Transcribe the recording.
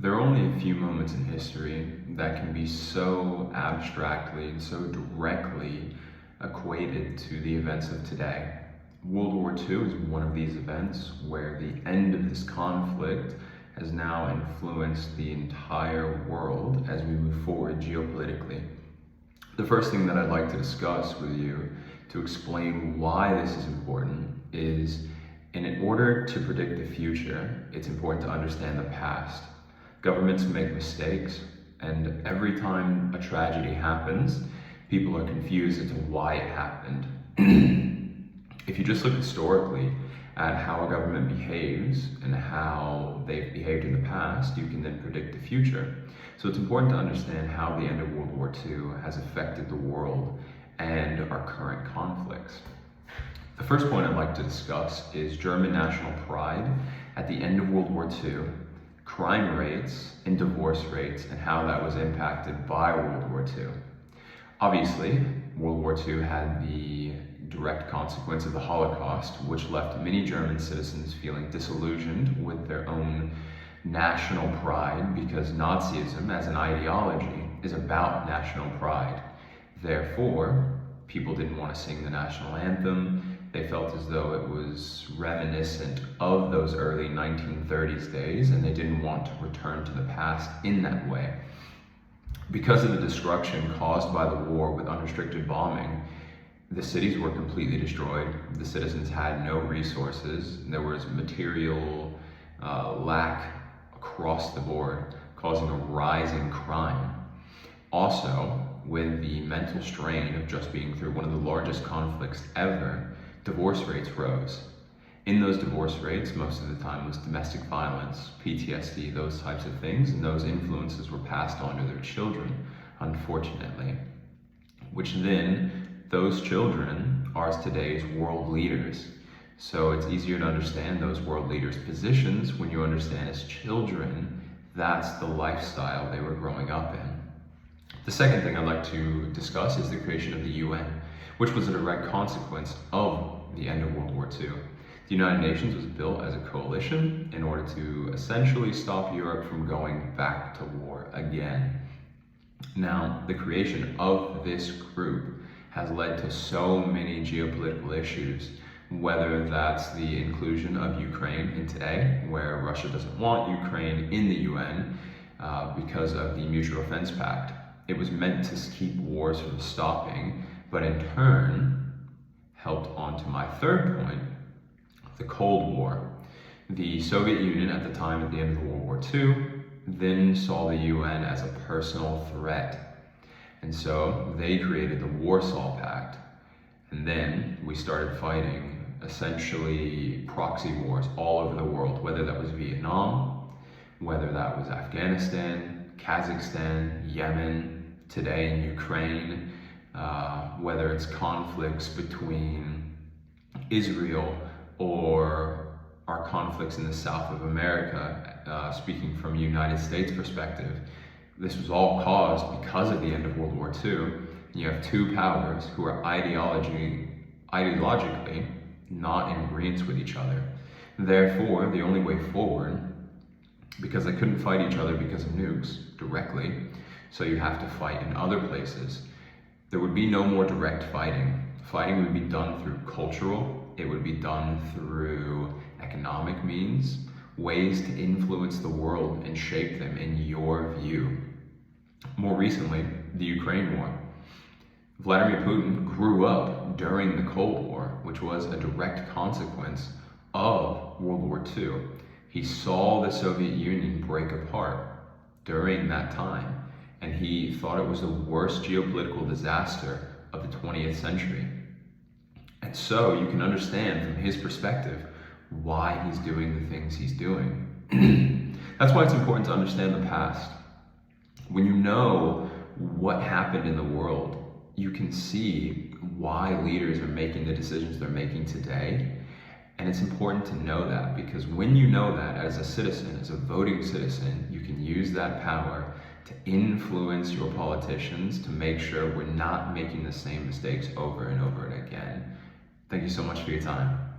There are only a few moments in history that can be so abstractly and so directly equated to the events of today. World War II is one of these events where the end of this conflict has now influenced the entire world as we move forward geopolitically. The first thing that I'd like to discuss with you to explain why this is important is, in order to predict the future, it's important to understand the past. Governments make mistakes, and every time a tragedy happens, people are confused as to why it happened. If you just look historically at how a government behaves and how they've behaved in the past, you can then predict the future. So it's important to understand how the end of World War II has affected the world and our current conflicts. The first point I'd like to discuss is German national pride at the end of World War II, crime rates and divorce rates, and how that was impacted by World War II. Obviously, World War II had the direct consequence of the Holocaust, which left many German citizens feeling disillusioned with their own national pride, because Nazism as an ideology is about national pride. Therefore, people didn't want to sing the national anthem. They felt as though it was reminiscent of those early 1930s days, and they didn't want to return to the past in that way. Because of the destruction caused by the war with unrestricted bombing, the cities were completely destroyed. The citizens had no resources. There was material lack across the board, causing a rise in crime. Also, with the mental strain of just being through one of the largest conflicts ever, divorce rates rose. In those divorce rates, most of the time was domestic violence, PTSD, those types of things, and those influences were passed on to their children, unfortunately. Which then, those children are today's world leaders. So it's easier to understand those world leaders' positions when you understand as children, that's the lifestyle they were growing up in. The second thing I'd like to discuss is the creation of the UN, which was a direct consequence of the end of World War II. The United Nations was built as a coalition in order to essentially stop Europe from going back to war again. Now, the creation of this group has led to so many geopolitical issues, whether that's the inclusion of Ukraine in today, where Russia doesn't want Ukraine in the UN because of the Mutual Defense Pact. It was meant to keep wars from stopping, but in turn helped on to my third point, the Cold War. The Soviet Union at the time, at the end of World War II, then saw the UN as a personal threat. And so they created the Warsaw Pact. And then we started fighting essentially proxy wars all over the world, whether that was Vietnam, whether that was Afghanistan, Kazakhstan, Yemen, today in Ukraine, whether it's conflicts between Israel or our conflicts in the South of America, speaking from a United States perspective. This was all caused because of the end of World War II. You have two powers who are ideologically not in agreement with each other. Therefore, the only way forward, because they couldn't fight each other because of nukes directly, so you have to fight in other places, there would be no more direct fighting. Fighting would be done through cultural, it would be done through economic means, ways to influence the world and shape them in your view. More recently, the Ukraine war. Vladimir Putin grew up during the Cold War, which was a direct consequence of World War II. He saw the Soviet Union break apart during that time, and he thought it was the worst geopolitical disaster of the 20th century. And so you can understand from his perspective why he's doing the things he's doing. That's why it's important to understand the past. When you know what happened in the world, you can see why leaders are making the decisions they're making today. And it's important to know that, because when you know that as a citizen, as a voting citizen, you can use that power to influence your politicians to make sure we're not making the same mistakes over and over again. Thank you so much for your time.